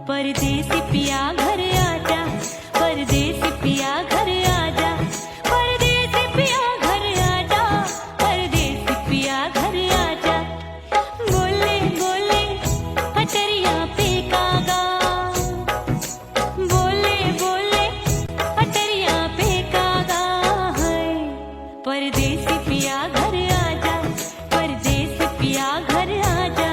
परदेसी पिया घर आजा, परदेसी पिया घर आजा, परदेसी पिया घर आजा, परदेसी पिया घर आजा। बोले बोले अटरिया पे कागा, बोले बोले अटरिया पे कागा है। परदेसी पिया घर आजा, परदेसी पिया घर आजा।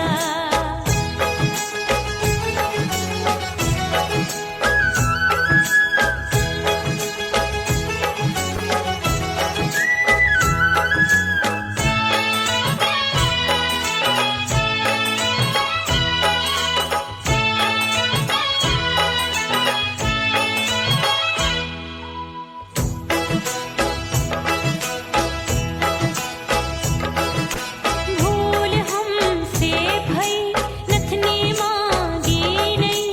भूल हमसे भई नथनी मांगी नहीं,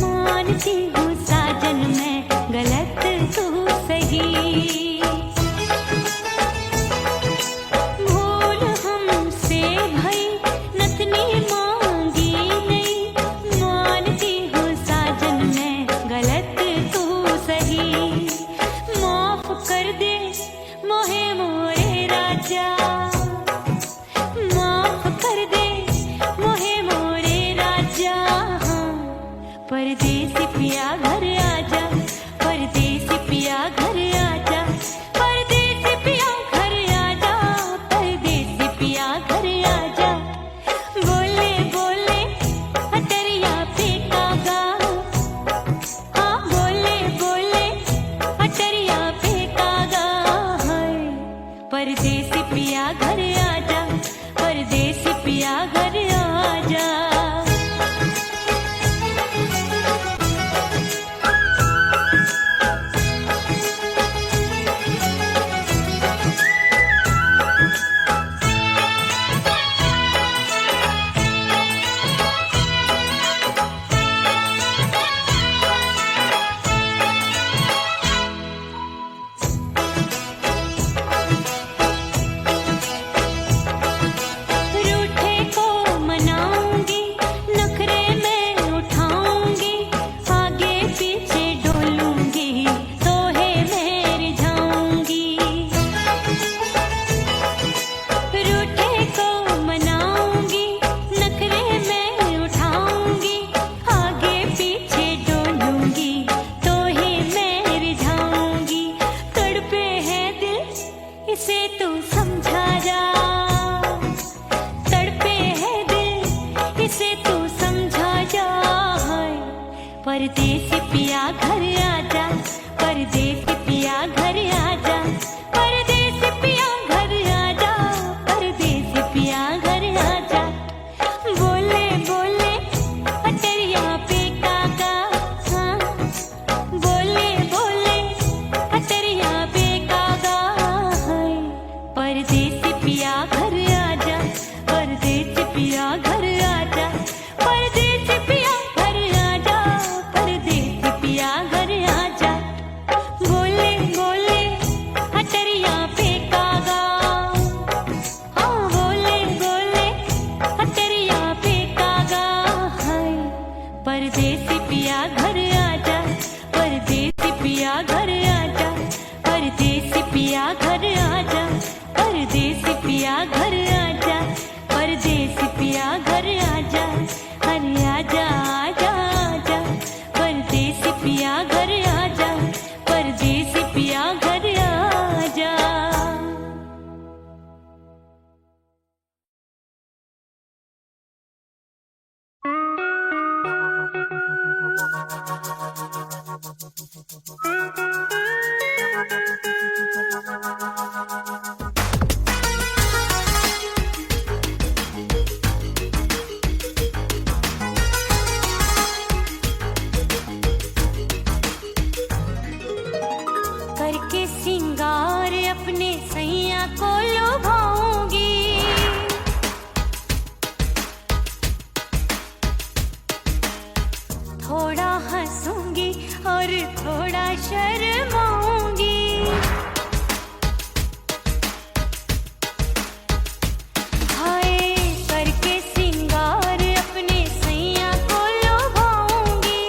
मानती हूँ साजन मैं गलत तू सही। भूल हमसे भई नथनी मांगी नहीं, मानती हूँ साजन मैं गलत तू सही। माफ कर दे मोहे मोरे राजा, माफ कर दे मोहे मोरे राजा। परदेसी पिया घर आजा, परदेसी पिया घर आजा, परदेसी पिया घर आजा, परदेसी पिया घर आजा। बोले बोले अटरिया पे कागा, हाँ बोले बोले अटरिया पे कागा है। परदेसी पिया घर आजा, परदेसी पिया घर आजा। रूठे को मनाऊंगी, नखरे में उठाऊंगी, आगे पीछे डोलूंगी, तोहे में रिझाऊंगी। रूठे को मनाऊंगी, नखरे में उठाऊंगी, आगे पीछे डोलूंगी, तोहे में रिझाऊंगी। तड़पे है दिल इसे तू समझा जा, तड़पे है दिल इसे तू समझा जा। परदेसी पिया घर आजा, परदेसी पिया घर आजा, परदेसी पिया घर आजा, परदेसी पिया घर आजा। बोले बोले अटरिया पे कागा, हाँ बोले बोले अटरिया पे कागा है। परदेसी पिया घर आजा, परदेसी पिया घर आजा, परदेसी पिया घर आजा, परदेसी पिया घर आजा। बोले बोले अटरिया पे कागा, हाँ बोले बोले अटरिया पे कागा है। परदेसी पिया घर आजा, परदेसी पिया घर आजा, परदेसी पिया घर आजा, परदेसी पिया घर आजा, परदेसी पिया घर आजा। अरे आजा आजा आजा, परदेसी पिया घर आजा, परदेसी पिया घर आजा। करके सिंगार अपने सैया को लुभाऊंगी, थोड़ा हंसूंगी और थोड़ा शर्माऊंगी। हाय करके सिंगार अपने सैया को लुभाऊंगी,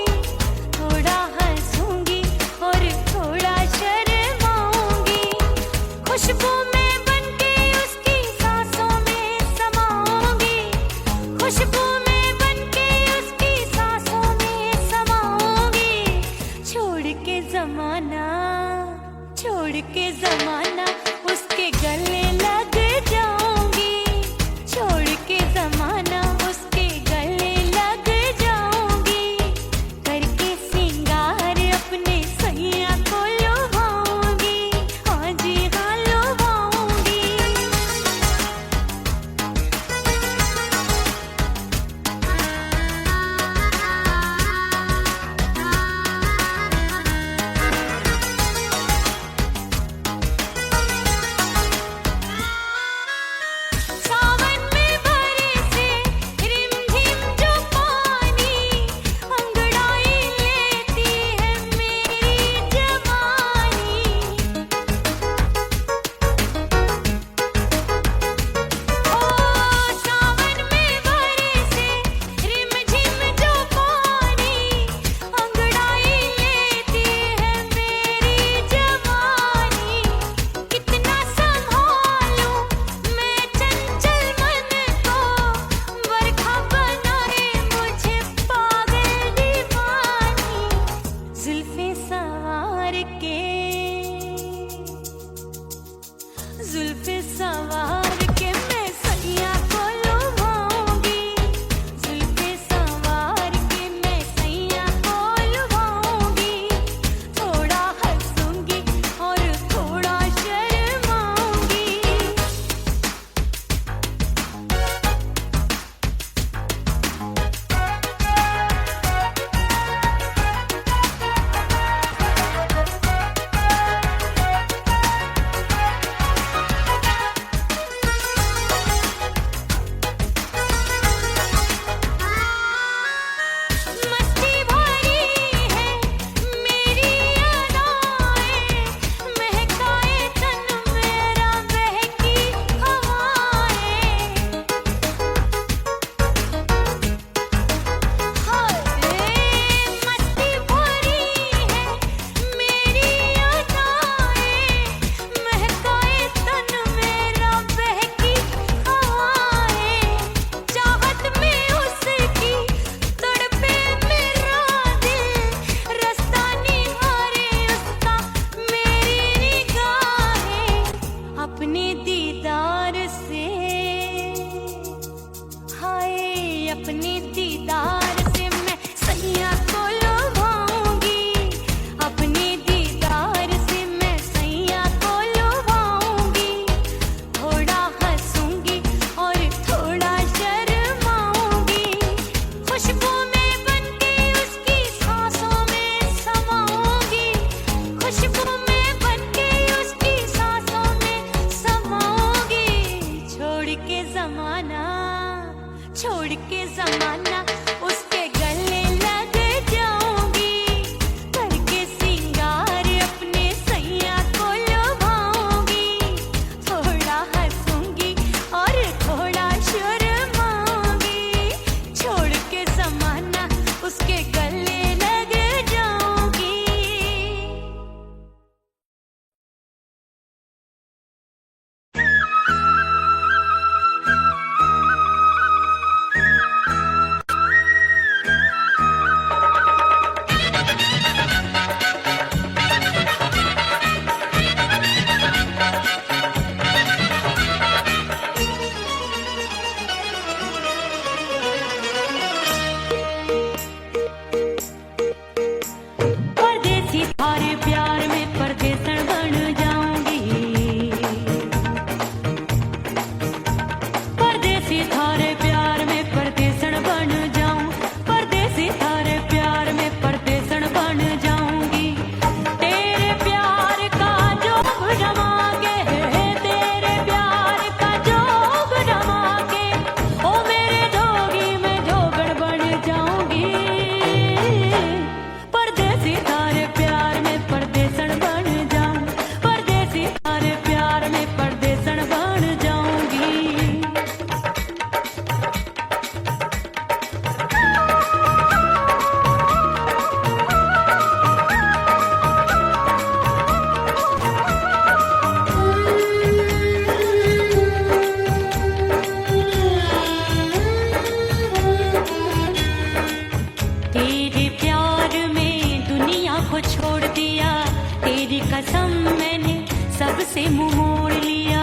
सबसे मुंह मोड़ लिया।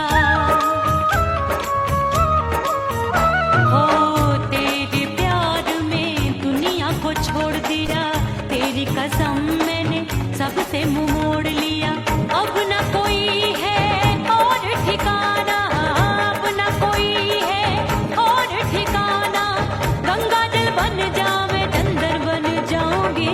हो तेरे प्यार में दुनिया को छोड़ दिया, तेरी कसम मैंने सबसे मुंह मोड़ लिया। अब न कोई है और ठिकाना, अब न कोई है और ठिकाना। गंगा जल बन जावे चंदन बन जाऊंगी,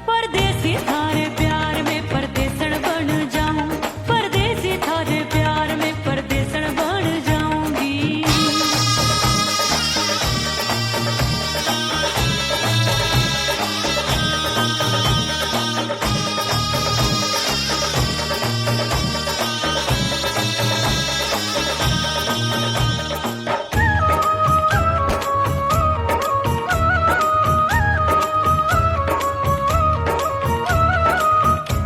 परदेसी थारे प्यार में परदेसण बन जाऊं, परदेसी थारे प्यार में परदेसण बन जाऊंगी।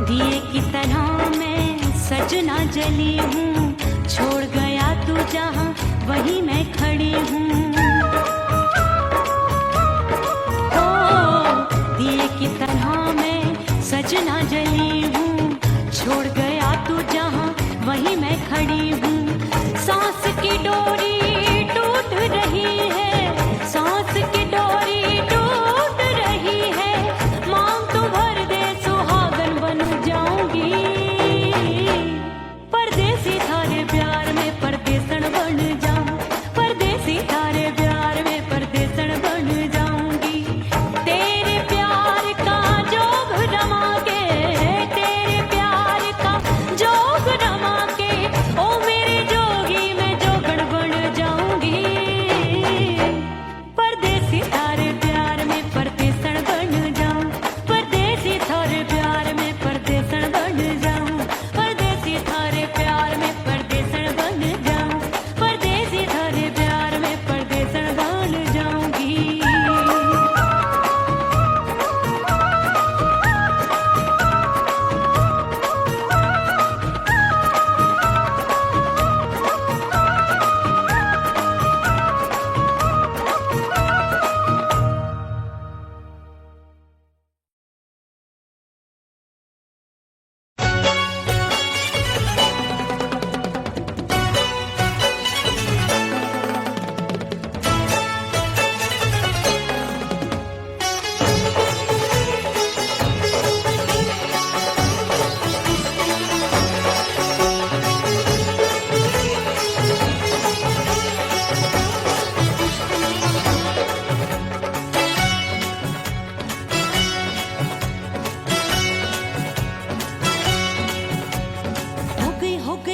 दिए की तरह मैं सजना जली हूँ, छोड़ गया तू जहाँ वहीं मैं खड़ी हूँ। ओ दिए की तरह मैं सजना जली हूँ, छोड़ गया तू जहाँ वहीं मैं खड़ी हूँ। सांस की डोरी टूट रही है, सांस की डोरी टूट रही है। मांग तू भर दे सुहागन बन जाऊंगी, परदेसी थारे प्यार में परदेसण बन जाऊं, परदेसी थारे प्यार में परदेसण बन जाऊंगी। तेरे प्यार का जोग रमा के, तेरे प्यार का जोग रमा के, ओ मेरे जोगी मैं जोगण बन जाऊंगी, परदेसी थारे प्यार में परदेसण बन जाऊं, परदेसी थारे प्यार में परदेसण बन जाऊं, परदेसी थारे प्यार में परदेसण बन जाऊं, परदेसी थारे प्यार में परदेसण बन जाऊंगी।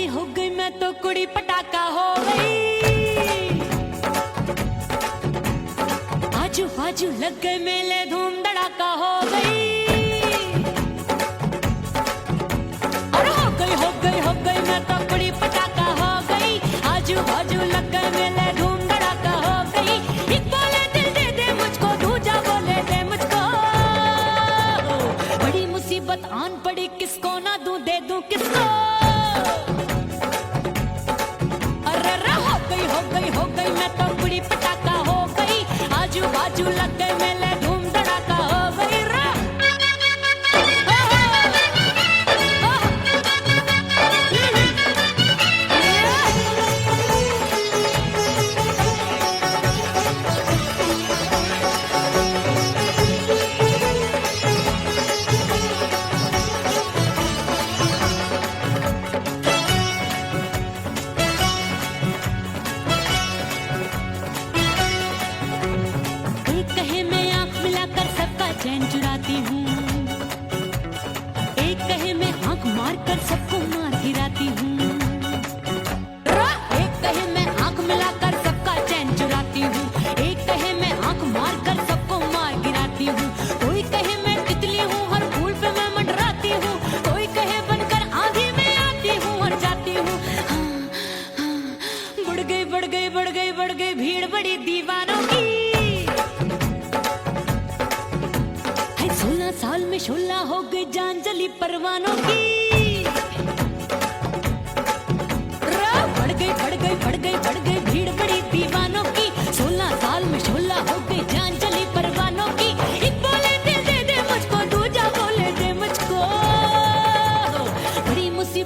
हो गई मैं तो कुड़ी पटाखा हो गई। आजू बाजू लग गए मेले धूम धड़ाका हो गई। और हो गई मैं तो कुड़ी पटाखा हो गई। आजू बाजू लग गए मेले धूम धड़ाका हो गई। एक बोले दिल दे दे मुझको, दूजा बोले दे मुझको। बड़ी मुसीबत आन पड़ी, किसको ना दूं दे दूं किसको। हो गई मैं तो कुड़ी पटाखा हो गई। आजू बाजू लग गए मेले धूम धड़ाका हो गई रा। चैन चुराती हूँ, एक कहे मैं आंख मार कर सबको मार गिराती हूँ। एक कहे मैं आंख मिलाकर सबका चैन चुराती हूँ। एक कहे मैं आंख मार कर सबको मार गिराती हूँ। कोई कहे मैं तितली हूँ, हर फूल पे मैं मंडराती हूँ। कोई कहे बनकर आंधी में आती हूँ और जाती हूँ। बढ़ गई भीड़ बड़ी दीवानों की। 16 साल में शोला हो गई जान जली परवानों की। बढ़ गई भीड़ बड़ी दीवानों की। 16 साल में शोला हो गई जान जली परवानों की। एक बोले दिल दे दे मुझको, दूजा बोले दे मुझको। बड़ी मुसीबत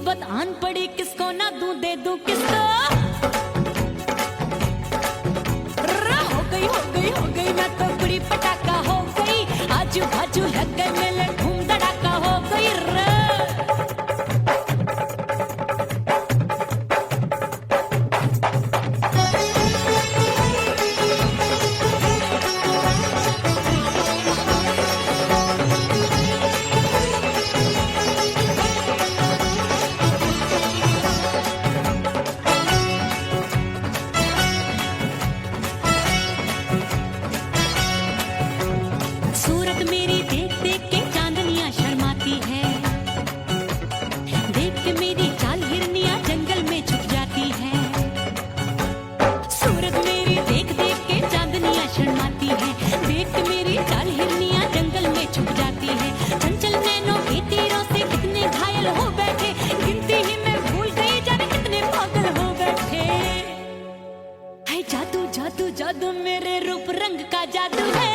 चाल हिरनियां जंगल में छुप जाती है, चंचल नैनों के तीरों से कितने घायल हो बैठे, गिनती ही मैं भूल गई जाने कितने पागल हो बैठे। है जादू जादू जादू मेरे रूप रंग का जादू है,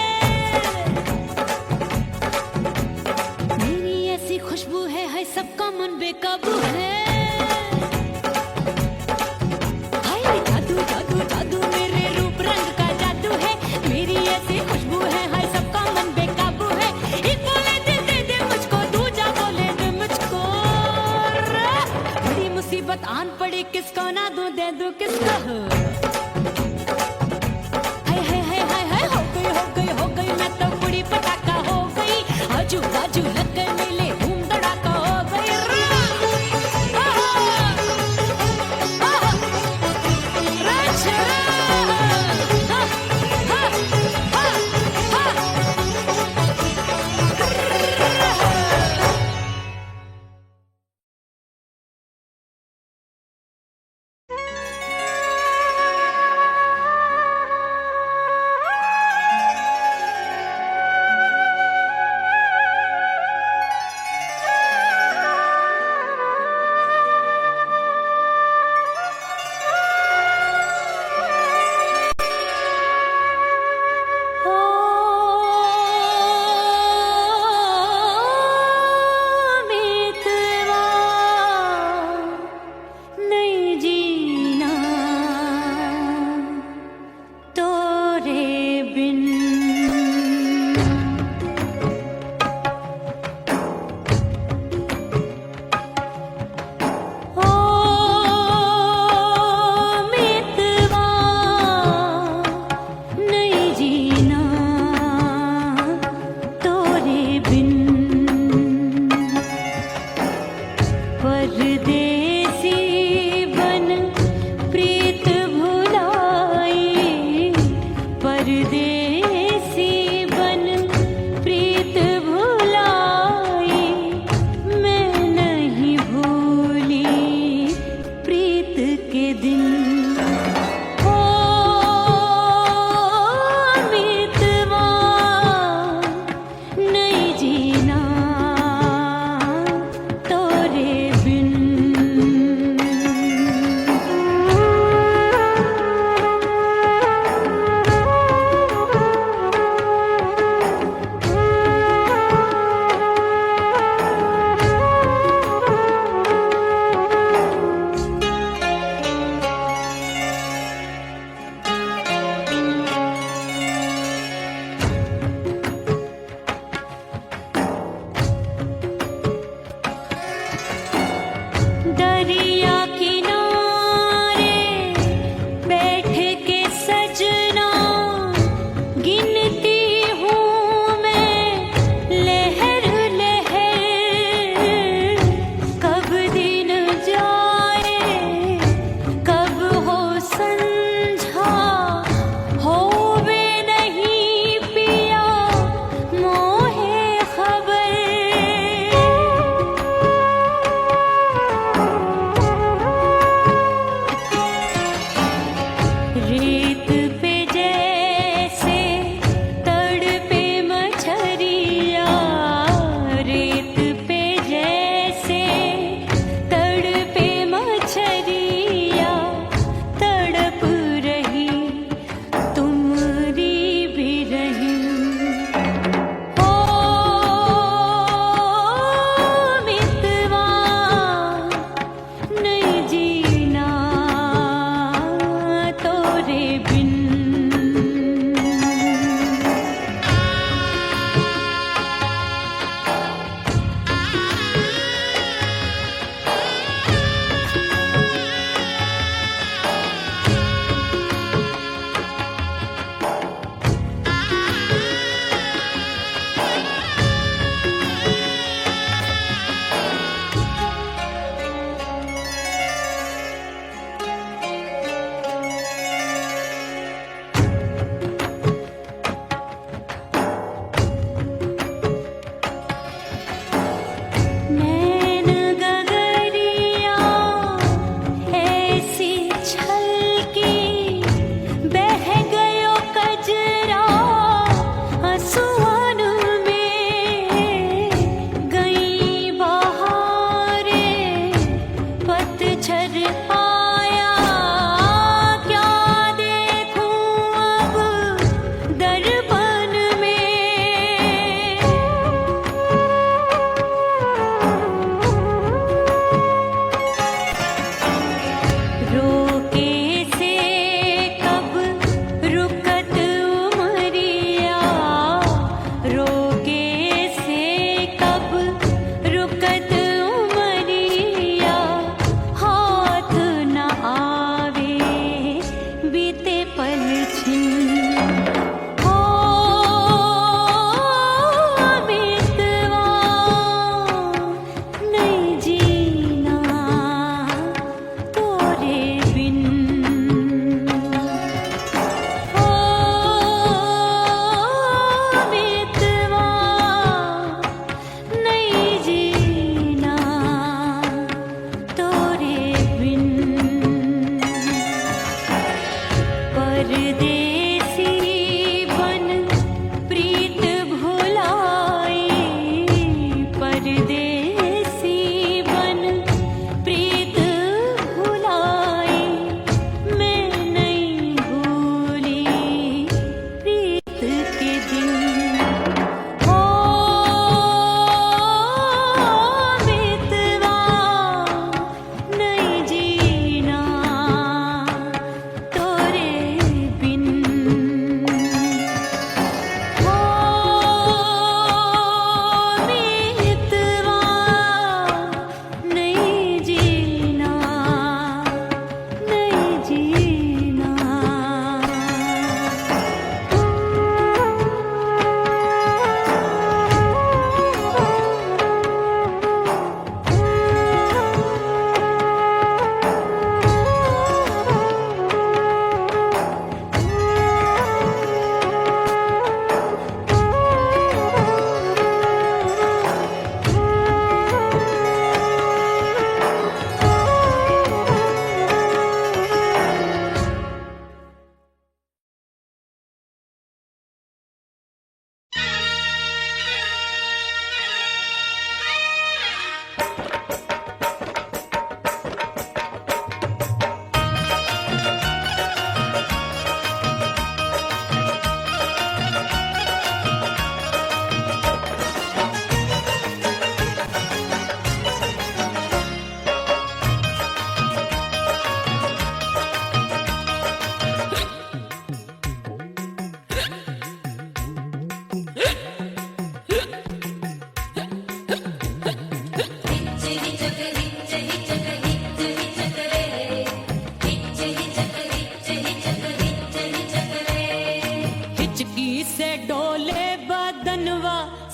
मेरी ऐसी खुशबू है सबका मन बेकाबू है। हाय जादू जादू जादू मेरे रूप रंग का जादू है, मेरी ऐसी खुशबू है हाय सबका मन बेकाबू है। एक बोले दिल दे दे मुझको, दूजा बोले दे मुझको, बड़ी मुसीबत आन पड़ी किसको ना दूं दे दूं किसको। हाय हाय हाय हाय हाय हो गई मैं तो बुढ़ी पटाखा हो गई, आजू बाजू लग गए मेले धूम धड़ाका हो गई।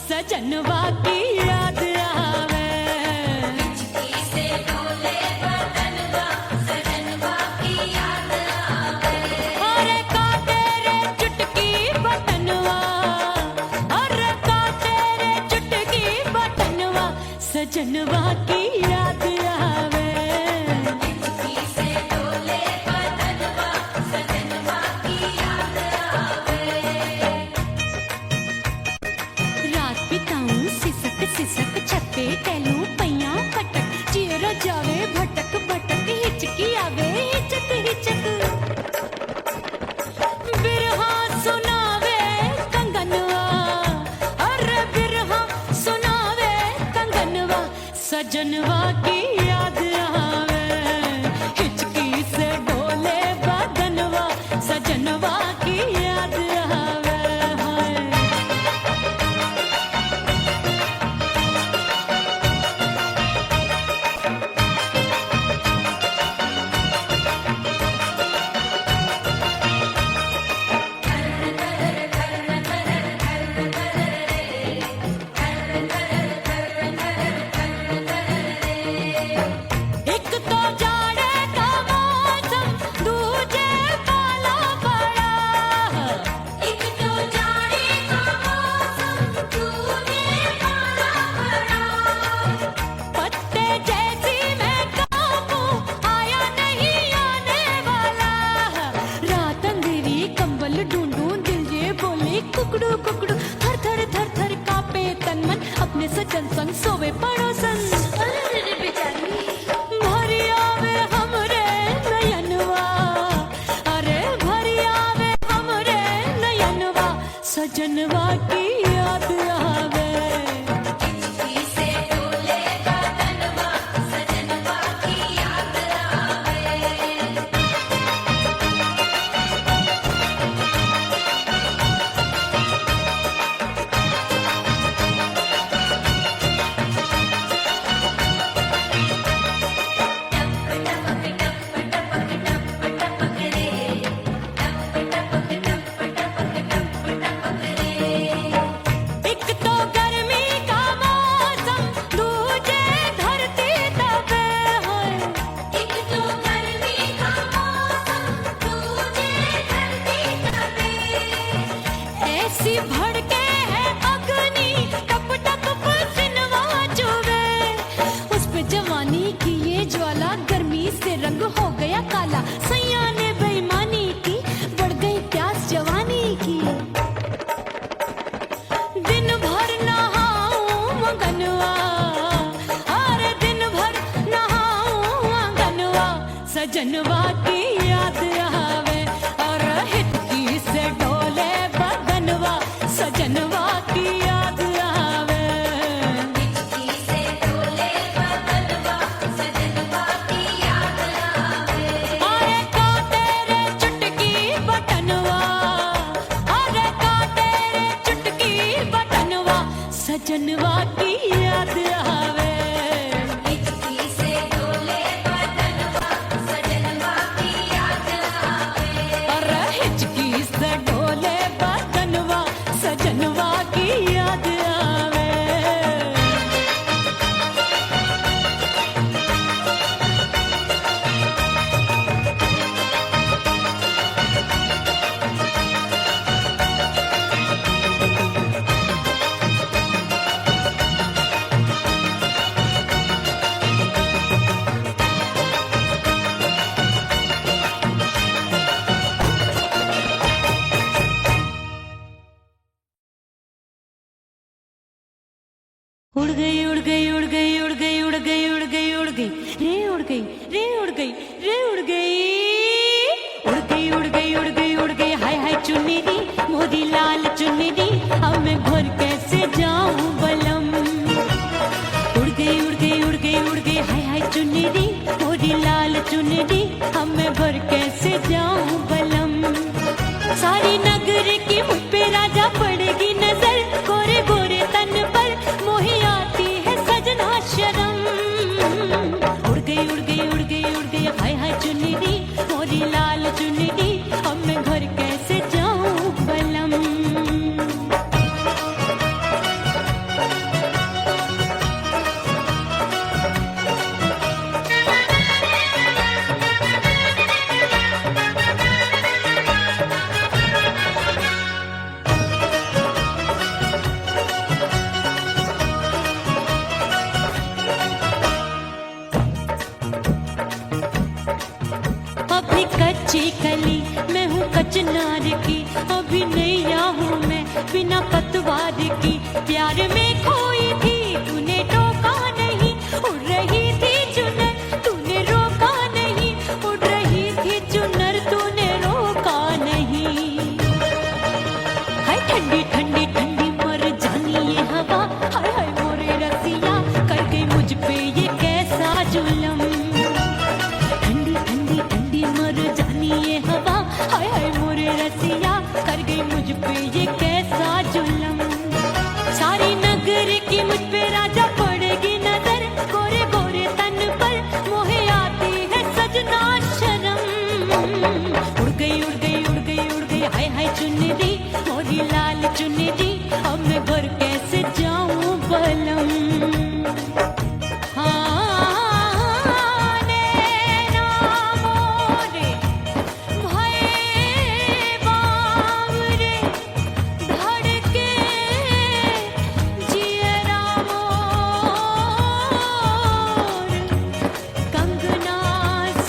सजनवा की याद आवे। हिचकी से डोले बदनवा सजनवा की याद आवे। अरे का तेरे चुटकी बटनवा, अरे का तेरे चुटकी बटनवा सजनवा की याद आवे। हिचकी से डोले बदनवा सजनवा की याद आवे। रात बिताऊं सिसक सिसक छत्ते टहलूं पैया पटक चेहरा जावे भटक भटक हिचकी आवे हिचक हिचक। बिरहा सुनावे कंगनवा, अरे बिरहा सुनावे कंगनवा सजनवा की याद आवे। हिचकी से डोले बदनवा सजनवा की याद आवे। हाय एक तो जाड़े का मौसम दूजे पाला पड़ा। एक तो जाड़े का मौसम तूने पाला पड़ा। पत्ते जैसी मैं कांपूं आया नहीं आने वाला। रात अंधेरी कंबल ढूंढूं दिल ये बोले कुकड़ू कुकड़ू। थर थर थर थर कांपे तन मन अपने सजन संग सोवे पड़ोसन। अरे बेचारी भरी आवे हमरे नयनवा, अरे भरी आवे हमरे नयनवा सजनवा की याद आवे। हिचकी से डोले बदनवा सजनवा की याद आवे। एक तो गर्मी का मौसम दूजे धरती तपे है। एक तो गर्मी का मौसम तूने धरती तपे। ऐसी भड़के है अग्नि टप टप पसीनवा चुवे। उस पे जवानी की ये ज्वाला गर्मी से रंग हो गया काला। सैया ने बेईमानी की बढ़ गई प्यास जवानी की। दिन भर नहाऊं आंगनवा, अरे दिन भर नहाऊं आंगनवा सजनवा की याद आवे। और हिचकी से डोले बदनवा सजनवा की याद आवे। हिचकी से डोले बदनवा सजनवा की याद आवे। अरे का तेरे चुटकी बटनवा, अरे का तेरे चुटकी बटनवा सजनवा की याद आवे। हिचकी से डोले बदनवा सजनवा की याद आवे। अरे हिचकी से डोले बदनवा सजनवा की याद आवे। उड़ गई उड़ गई उड़ गई उड़ गई उड़ गई उड़ गई उड़ गई रे उड़ गई रे उड़ गई रे उड़ गई उड़ गई उड़ गई उड़ गई उड़ गई। हाय हाय चुन्नी दी मोदी लाल चुन्नी दी अब मैं घर कैसे जाऊं बलम। उड़ गई उड़ गई उड़ गई उड़ गई हाय हाय चुन्नी दी मोदी लाल चुन्नी दी अब मैं घर कैसे जाऊं बलम। सारी नगर की मुझ पे राजा पड़ेगी नजर गोरे गोरे तन पर मोही आती कच्ची कली मैं हूँ कचनार की, अभी नैया हूँ मैं बिना पतवार की। प्यार में खोई थी तूने टोका नहीं, उड़ रही थी चुनर तूने रोका नहीं, उड़ रही थी चुनर तूने रोका नहीं। हाय ठंडी ठंडी ठंडी मर जानी ये हवा, हाय हाय मोरे रसिया कर गई मुझ पे ये कैसा जुल्म। ठंडी ठंडी ठंडी मर जानी ये हवा, हाय हाय मोरे रसिया कर गई मुझ पे ये कैसा जुल्म। सारी नगर की मुझ पे राजा पड़ेगी नजर, गोरे गोरे तन पर मोहे आती है सजना शर्म। उड़ गई उड़ गई उड़ गई उड़ गई हाय हाय चुनरी मोरी लाल चुनरी, अब मैं घर कैसे जाऊं बलम। हाँ नैना मोरे भये बावरे, धड़के जियरा मोर, कंगना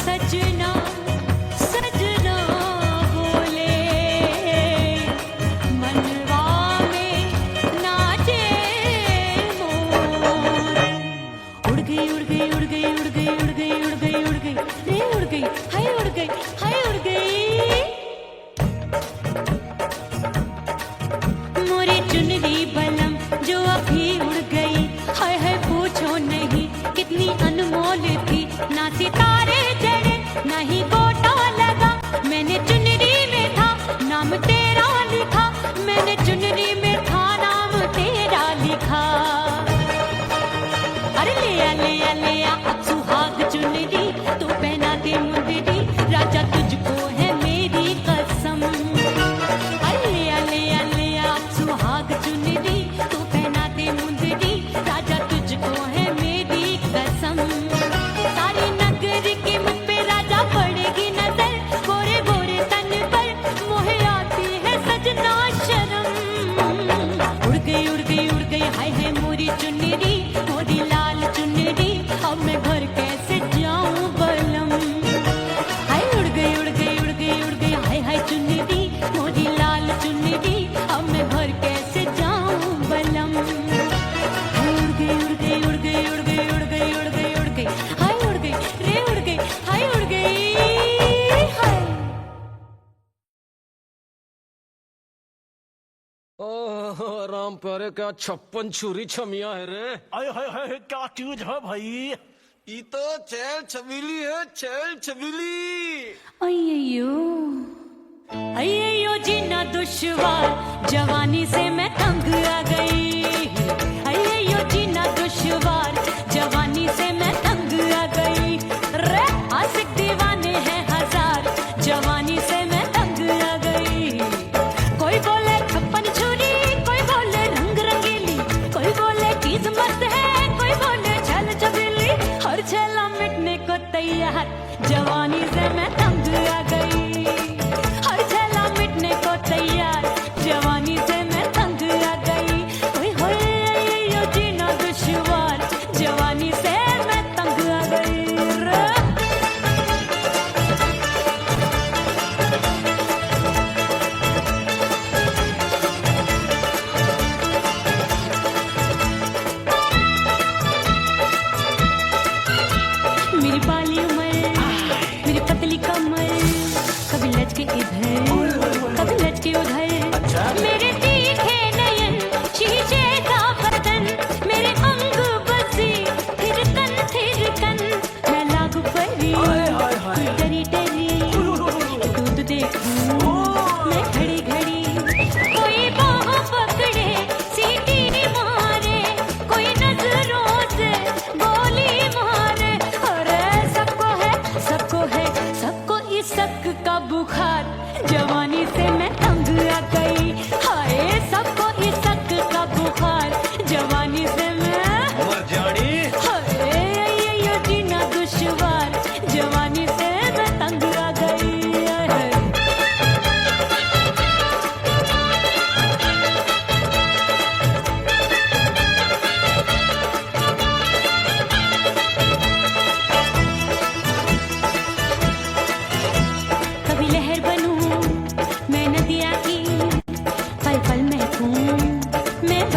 सजना सजना बोले, मनवा में नाचे मोर। उड़ गई उड़ गई उड़ गई उड़ गई उड़ गई उड़ गई उड़ गई रे उड़ गई हाय उड़ गई हाय उड़ गई। मोरी चुनरी बलम जो अभी उड़ गई, हाय हाय पूछो नहीं कितनी अनमोल थी। ना सितारे जड़े ना ही गोटा लगा, मैंने चुनरी में था नाम तेरा लिखा, मैंने चुनरी में था नाम तेरा लिखा। अरे ले आ अब सुहाग चुनरी तू पहना दे मुंदरी, राजा तुझको है मेरी कसम। अरे ले आ अब सुहाग चुनरी तू पहना दे मुंदरी, राजा तुझको है मेरी कसम। सारी नगर की मुझ पे राजा पड़ेगी नजर, गोरे गोरे तन पर मोहे आती है सजना शर्म। उड़ गई उड़ गई उड़ गई हाय हाय मोरी चुनरी मोरी लाल चुनरी, अब मैं घर कैसे जाऊं बलम। हाय उड़ गई उड़ गई उड़ गई उड़ गई हाय हाय चुनरी मोरी लाल चुनरी, अब मैं घर कैसे जाऊं बलम। हाय उड़ गई उड़ गई उड़ गई उड़ गई उड़ गई उड़ गई उड़ गई हाय उड़ गई रे उड़ गई हाय उड़ गई हाय। ओह राम प्यारे क्या 56 छुरी छमिया है रे। आय हाय हाय क्या चीज है भाई। ये तो चैल छबीली है, चैल छबीली। अय्यो जीना दुश्वार जवानी से मैं तंग आ गई। अय्यो जीना दुश्वार जवानी से मैं तंग आ गई। रे आशिक दीवाने हैं हजार, जवानी से मैं तंग आ गई। कोई बोले 56 छुरी, कोई बोले रंग रंगीली, कोई बोले चीज मस्त है, कोई बोले छल छबीली। हर छला मिटने को तैयार, जवानी से मैं तंग आ गई। हर छला मिटने को तैयार, जवानी से मैं तंग आ गई।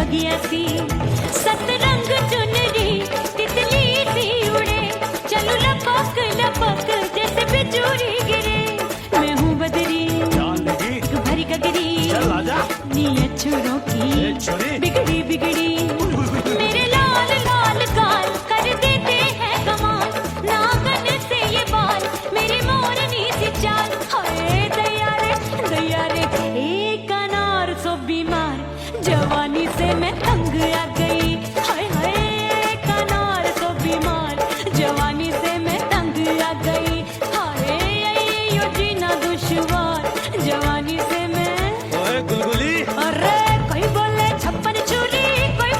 बगिया सी सतरंग चुनरी तितली सी उड़े चलू लपक लपक जैसे बिजूरी गिरे मैं हूँ बदरी जान लगी भरी गगरी चल आजा नीयत छोरों ए, की छोरी। बिगड़ी बिगड़ी मेरे लाल लाल गाल कर देते हैं कमाल नागन से ये बाल मेरी मोरनी सी चाल हाय दया रे एक अनार सो बीमार जवानी से मैं तंग आ गई हाय हाय एक अनार सो बीमार जवानी से मैं तंग आ गई हाय यो जीना दुश्वार जवानी से मैं ओए गुलगुली अरे कोई बोले छप्पन छुरी कोई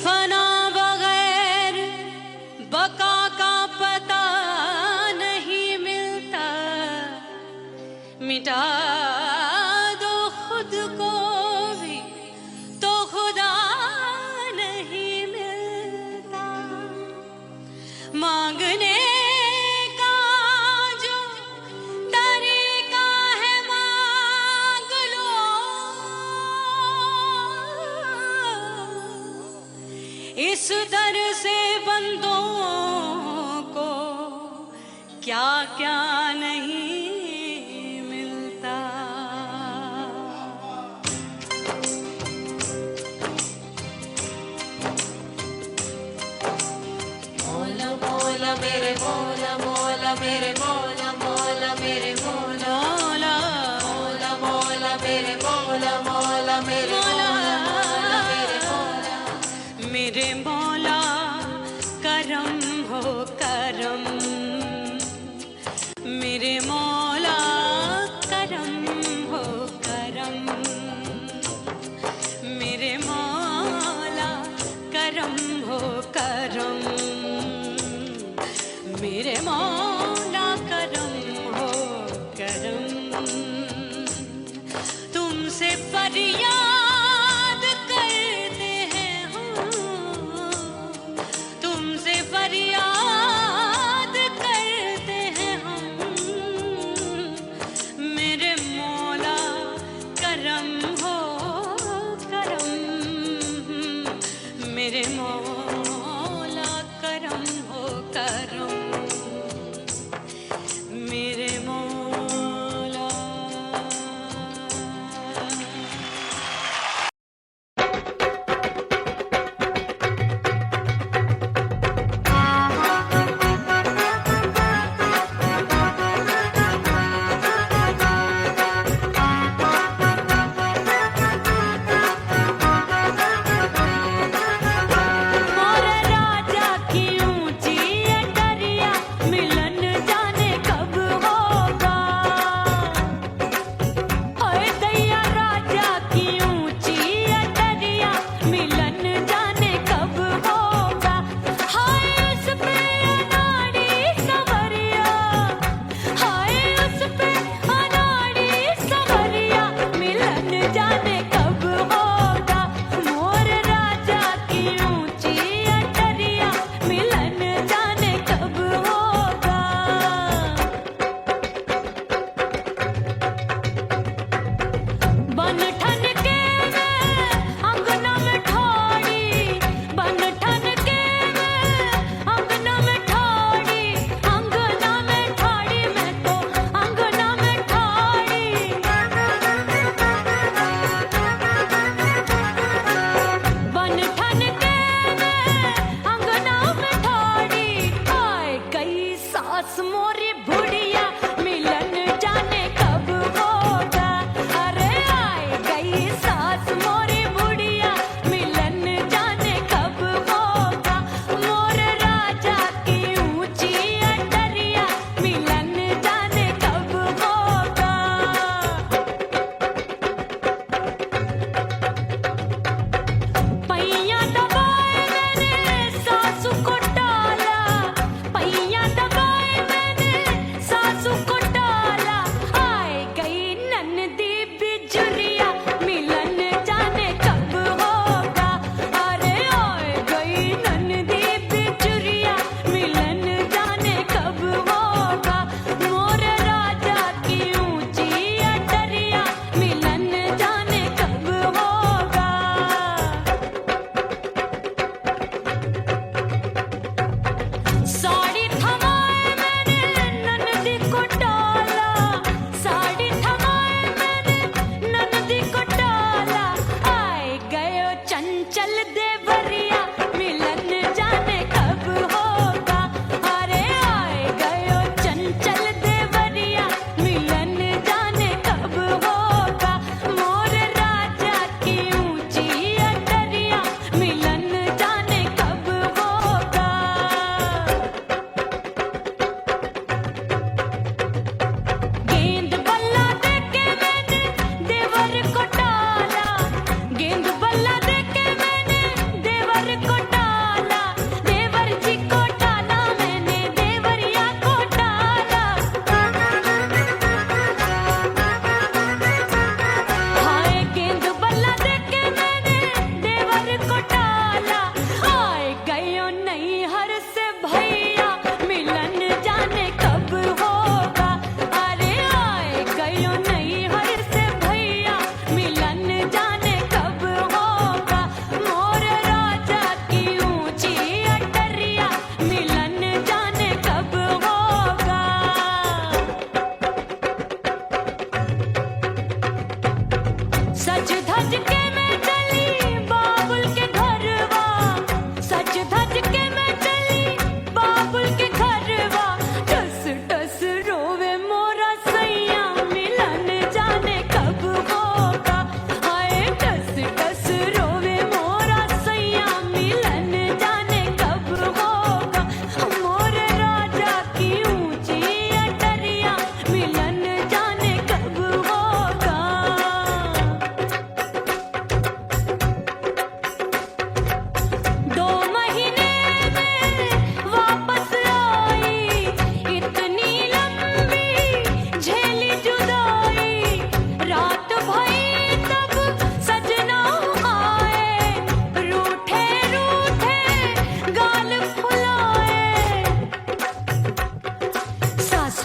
फना बगैर बका का पता नहीं मिलता, मिटा दो खुद को भी तो खुदा नहीं मिलता। मांगने का जो तरीका है मांग लो, इस दर से बंदों को क्या क्या नहीं मिलता। मौला मौला मेरे मौला मौला मेरे मौला मौला मेरे मौला मौला मौला मौला मेरे मौला मौला मेरे मौला मेरे मौला मेरे मौला करम हो करम, मेरे मौला करम हो करम, मेरे मौला करम हो करम, मेरे मौला करम हो करम। तुमसे फरियाद करते हैं हम, तुमसे फरियाद करते हैं हम, मेरे मौला करम हो करम, मेरे मौला करम हो करम।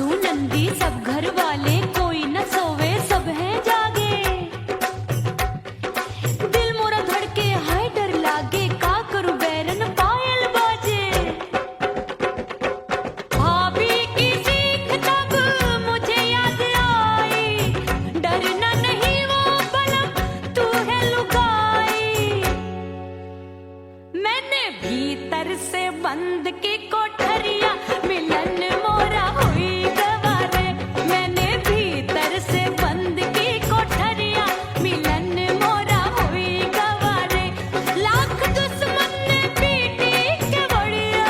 सासू नंदी सब घर वाले, कोई न सोवे सब हैं जागे। दिल मोरा धड़के हाय डर लागे, का करूं बैरन पायल बाजे। भाभी की सीख तब मुझे याद आई, डरना नहीं वो बलम तू है लुगाई। मैंने भीतर से बंद की कोठरिया, मिलन मोरा हुई गवारे। मैंने भीतर से बंद की कोठरिया, मिलन मोरा हुई गवारे। लाख दुश्मन ने पीटी के बढ़िया,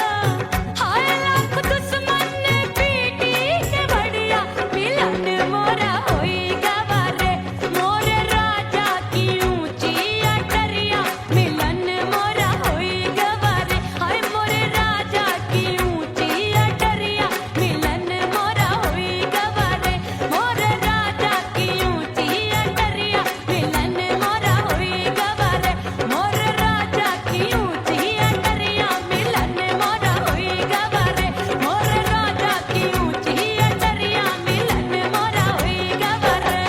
हाय लाख दुश्मन ने पीटी के बढ़िया, मिलन मोरा हुई गवारे। मोरे राजा की ऊंची अटरिया, मिलन मोरा हुई गवारे। हाय मोरे राजा की ऊंची अटरिया, मिलन मोरा हुई गवारे। मोरे राजा की ऊंची अटरिया, मिलन मोरा हुई गवारे। मोरे राजा की ऊंची अटरिया, मिलन मोरा हुई गवारे। मोरे राजा की ऊंची अटरिया, मिलन मोरा हुई गवारे।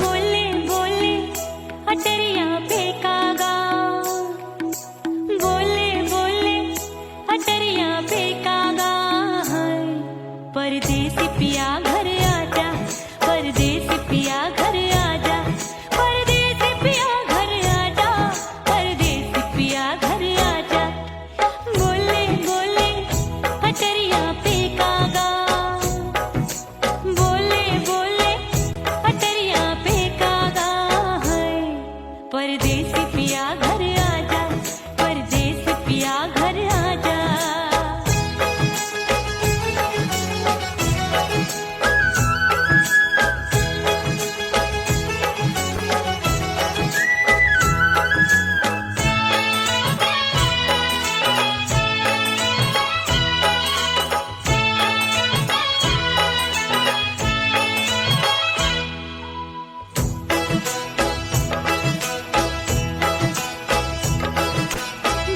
बोले बोले अटरिया पे कागा, बोले बोले अटरिया पे कागा। हाय परदेसी पिया घर आजा, परदेसी पिया घर आजा, परदेसी पिया घर आजा, परदेसी पिया घर आजा। बोले बोले अटरिया पे कागा, बोले बोले अटरिया पे कागा। है परदेसी पिया घर आजा, परदेसी पिया घर आजा।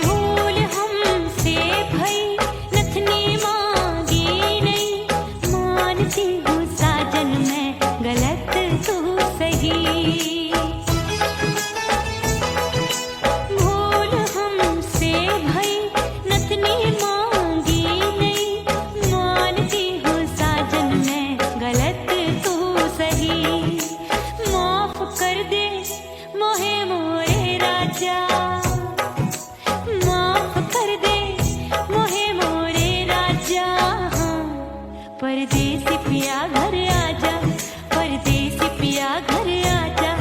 भूल हमसे भई नथनी मांगी नहीं, मानती हूँ साजन मैं गलत तू सही। भूल हमसे भई नथनी मांगी नहीं, मानती हूँ साजन मैं गलत तू सही। माफ कर दे मोहे मोरे राजा, माफ कर दे मोहे मोरे राजा। हाँ परदेसी पिया घर आजा, परदेसी पिया घर आजा,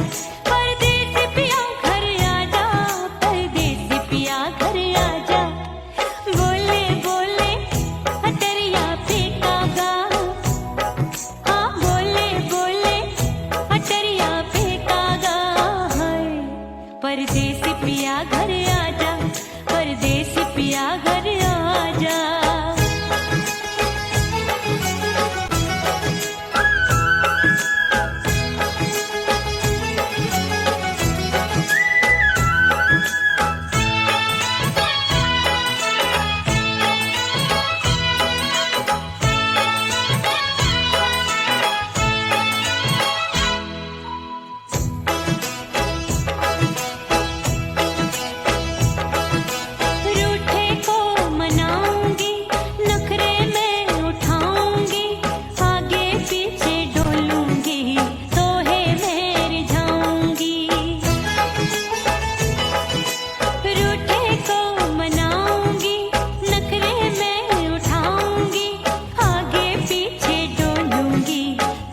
परदेसी पिया घर आजा, परदेसी पिया घर आजा। बोले बोले अटरिया पे कागा, हाँ बोले बोले अटरिया पे कागा। है परदेसी पिया घर आजा, परदेसी पिया घर आजा। रूठे को मनाऊंगी, नखरे में उठाऊंगी, आगे पीछे डोलूंगी, तोहे में रिझाऊंगी। रूठे को मनाऊंगी, नखरे में उठाऊंगी, आगे पीछे डोलूंगी,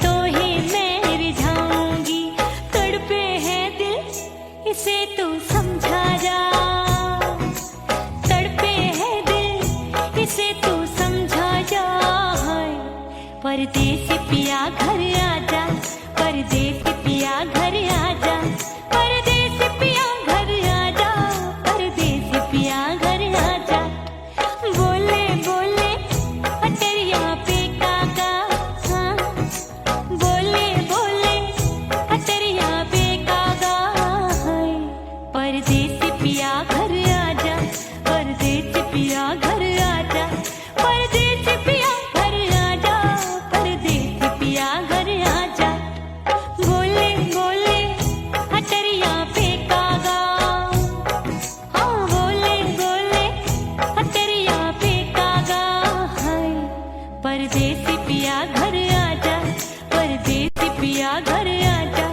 तोहे में रिझाऊंगी। तड़पे है दिल इसे तू समझा जा, तड़पे है दिल इसे तू समझा जा। है परदेसी पिया घर आजा, परदेसी पिया घर आजा। पिया घर आजा,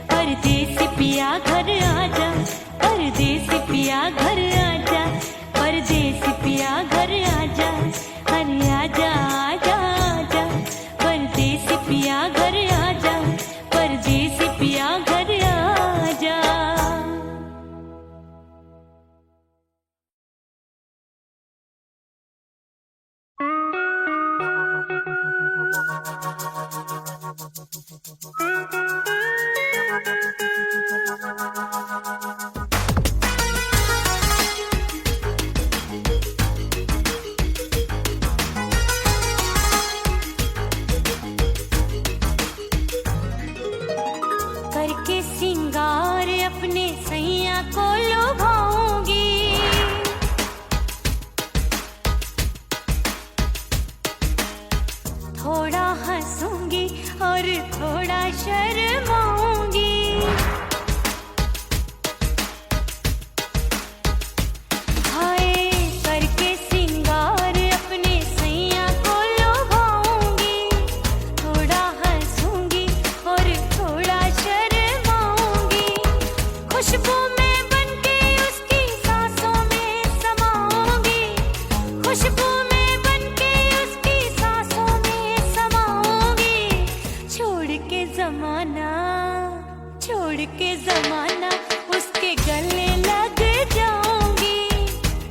परदेसी पिया घर आजा, परदेसी पिया घर आजा, परदेसी पिया घर आजा, अरे आजा आजा आजा, परदेसी पिया घर आजा, परदेसी पिया घर आजा। करके सिंगार अपने सैया को लुभाऊंगी, थोड़ा हंसूंगी और थोड़ा शर्माऊंगी, हाय करके सिंगार अपने सैया को लुभाऊंगी, थोड़ा हंसूंगी और थोड़ा शर्माऊंगी, खुशबू में बनके उसकी सांसों में समाऊंगी, खुशबू में बनके उसकी सांसों में समाऊंगी, छोड़ के जमाना, छोड़ के जमाना उसके गले लग जाऊंगी,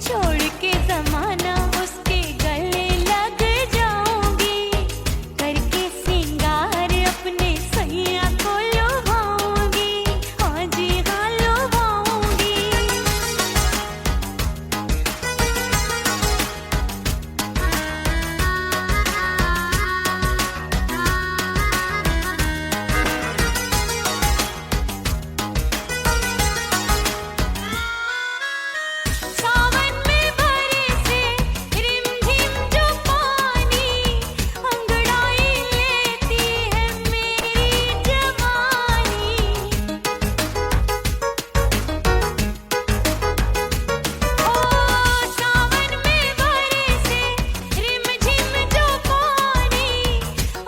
छोड़ के जमाना उसके गले लग जाऊंगी, करके सिंगार अपने सैया को लुभाऊंगी, हाँ जी हाँ लुभाऊंगी। सावन में बरसे रिमझिम जो पानी, अंगड़ाई लेती है मेरी जवानी, ओ सावन में बरसे रिमझिम जो पानी,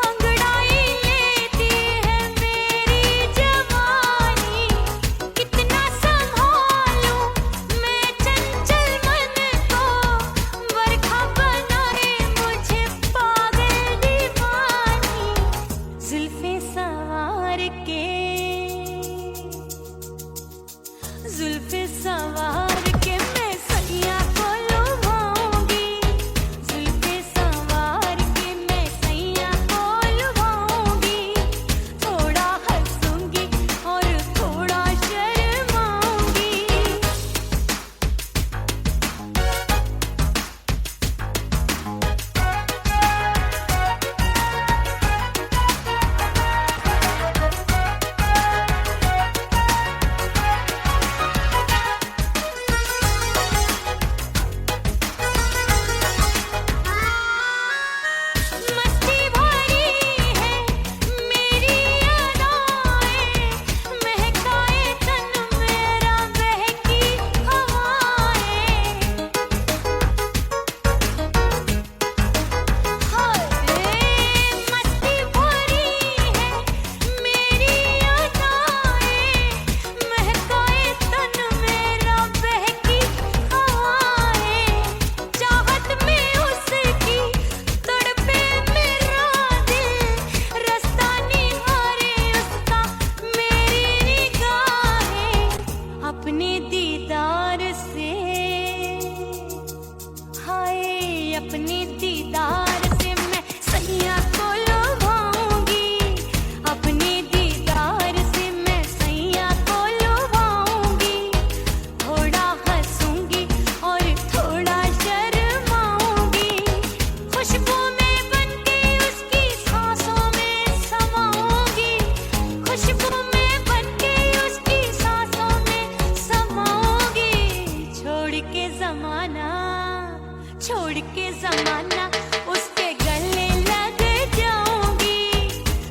अंगड़ाई लेती है मेरी जवानी, कितना संभालूं मैं चंचल मन को, बरखा बनाए मुझे पागल दीवानी, जुल्फे सवार के, जुल्फे सवार के मैं सैया को लुभाऊंगी, जुल्फे सवार के मैं सैया को लुभाऊंगी, थोड़ा हंसूंगी और थोड़ा शर्माऊंगी, मस्ती भरी है मेरी अदाएं, महकाए तन मेरा बहकी हवाएं, हाय मस्ती भरी है मेरी अदाएं, महकाए तन मेरा बहकी हवाएं, चाहत में उसकी तड़पे मेरा दिल, रास्ता निहारे उसका मेरी निगाहें, अपने दीदार से, हाय अपने दीदार से मैं सैया को लुभाऊंगी, अपने दीदार से मैं सैया को लुभाऊंगी, थोड़ा हंसूंगी और थोड़ा शर्माऊंगी, खुशबू में बनके उसकी सांसों में समाऊंगी, खुशबू में बनके उसकी सांसों में समाऊंगी, छोड़ के जमाना, छोड़ के जमाना उसके गले लग जाऊंगी,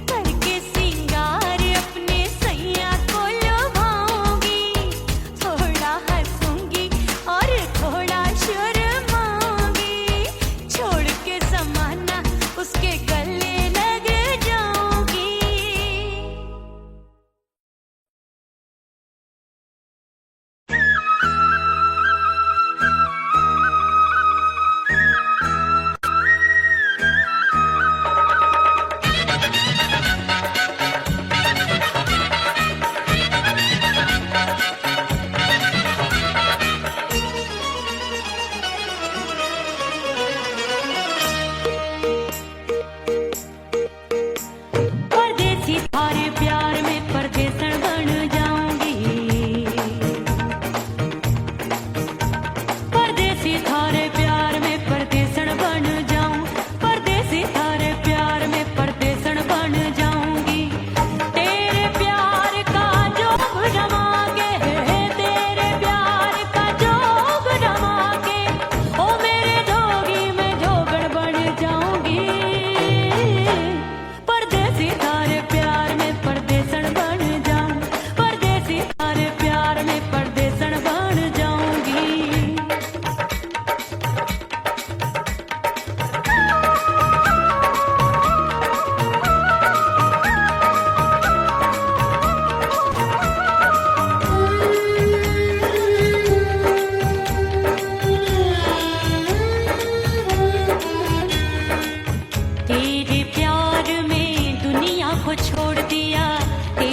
करके सिंगार अपने सैया को लुभाऊंगी, थोड़ा हंसूंगी और थोड़ा शर्माऊंगी, छोड़ के जमाना उसके गले लग जाऊंगी।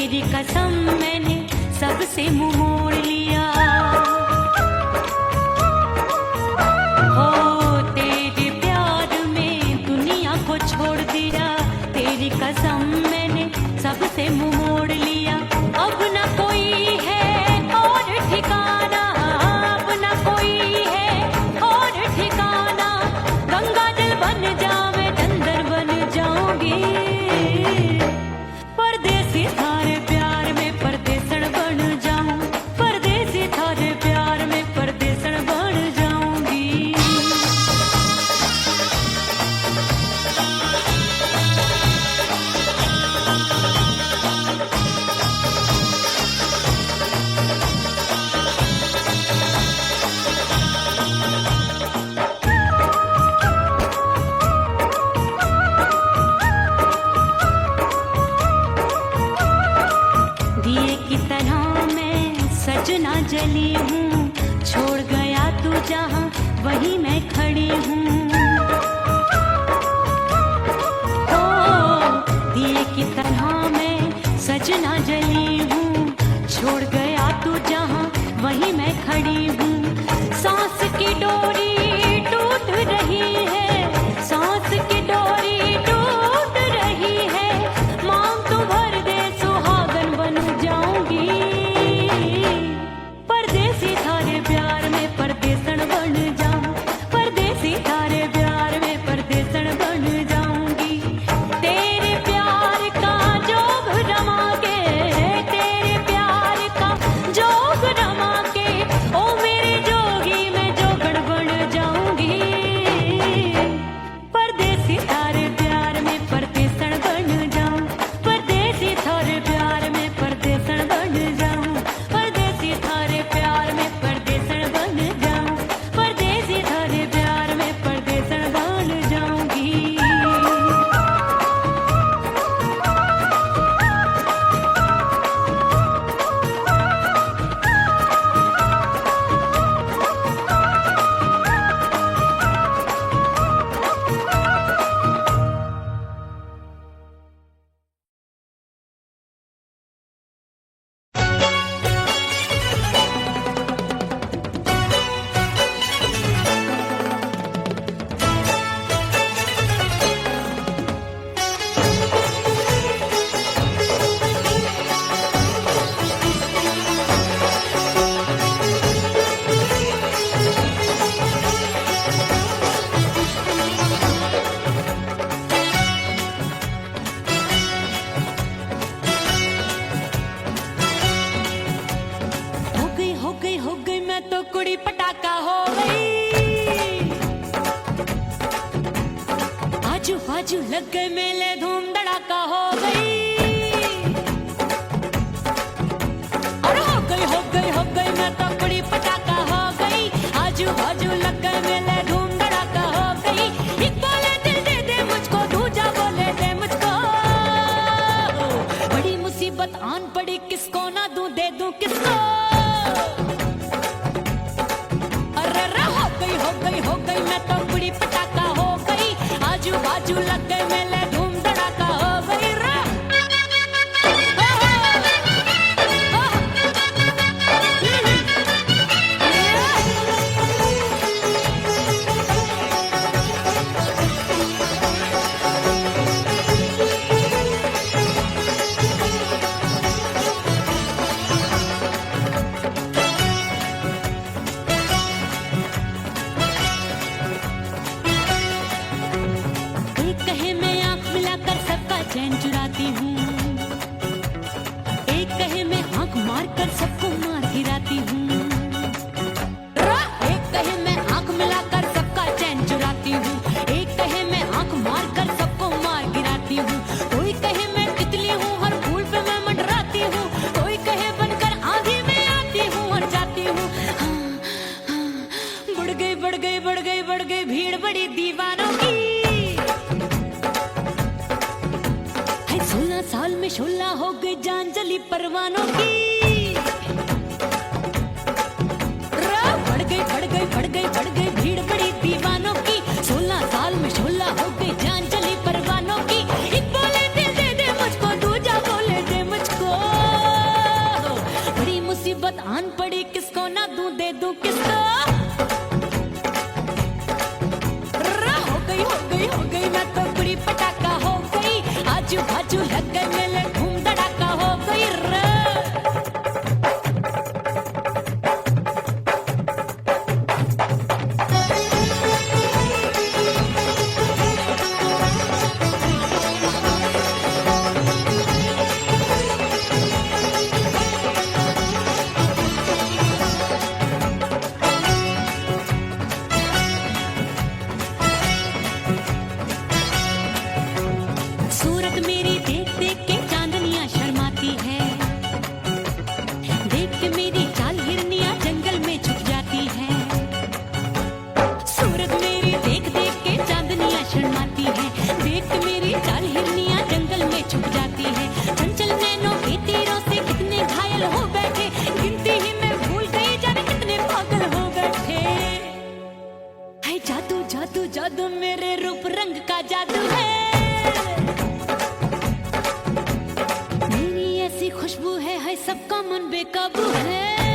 तेरी कसम मैंने सबसे मुंह मोड़ लिया। हो तेरे प्यार में दुनिया को छोड़ दिया, तेरी कसम मैंने सबसे मुंह मोड़ लिया। अब न कोई है और ठिकाना, अब न कोई है और ठिकाना। गंगा जल बन जावे चंदन बन जाऊंगी, परदेसी थारे प्यार में परदेसन बन जाऊं, परदेसी थारे प्यार में परदेसन बन जाऊंगी। दिए की तरह मैं सजना जली हूँ, छोड़ गया तू जहाँ वहीं मैं खड़ी हूँ। ओ दिए की तरह मैं सजना जली हूँ, छोड़ गया तू जहाँ वहीं मैं खड़ी हूँ। सांस की डोरी टूट रही है, सांस की डोरी टूट रही है। मांग तू भर दे सुहागन बन जाऊंगी, परदेसी थारे प्यार में परदेसन बन जाऊं, परदेसी थारे प्यार में परदेसन बन जाऊंगी। तेरे प्यार का जोग रमा के, तेरे प्यार का जोग रमा के, ओ मेरे जोगी मैं जोगण बन जाऊंगी, परदेसी थारे प्यार में परदेसन बन जाऊं, परदेसी थारे प्यार में परदेसन बन जाऊं, परदेसी थारे प्यार में परदेसन बन जाऊं, परदेसी थारे प्यार में परदेसन बन जाऊंगी। हो गई मैं तो कुड़ी पटाखा हो गई। आजू बाजू लग गए मेले धूम धड़ाका हो गई। और हो गई मैं तो कुड़ी पटाखा हो गई। आजू बाजू लग गए मेले धूम धड़ाका हो गई। एक बोले दिल दे दे मुझको, दूजा बोले दे मुझको। बड़ी मुसीबत आन पड़ी, किसको ना दूं दे दूं किसको। हो गई मैं तो कुड़ी पटाखा हो गई। आजू बाजू लग गए मेले धूम धड़ाका हो गई। चैन चुराती हूँ, एक कहे मैं आंख मार कर सबको मार गिराती हूँ। एक कहे मैं आंख मिलाकर सबका चैन चुराती हूँ। एक कहे मैं आंख मार कर सबको मार गिराती हूँ। कोई कहे मैं तितली हूँ, हर फूल पे मैं मंडराती हूँ। कोई कहे बनकर आंधी में आती हूँ और जाती हूँ। बढ़ गई भीड़ बड़ी दीवानों की। 16 साल में शोला हो गई जान जली परवानों की। बढ़ गई भीड़ बड़ी दीवानों की। 16 साल में शोला हो गई जान जली परवानों की। एक बोले दिल दे दे मुझको, दूजा बोले दे मुझको। तू किसको? हो गई मैं तो बुरी पटाखा हो गई, आजू बाजू लग गए मेले धूम धड़ाका हो गई रे। सूरत मेरी देख देख के चांदनियां शर्माती है, देख के मेरी चाल हिरनियां जंगल में छुप जाती है। सूरत मेरी देख देख के चांदनियां शर्माती है, देख के मेरी चाल हिरनियां जंगल में छुप जाती है। चंचल नैनों के तीरों से कितने घायल हो बैठे, गिनती ही मैं भूल गई जाने कितने पागल हो बैठे। है जादू जादू जादू मेरे रूप रंग का जादू है, मेरी ऐसी खुशबू है सबका मन बेकाबू है।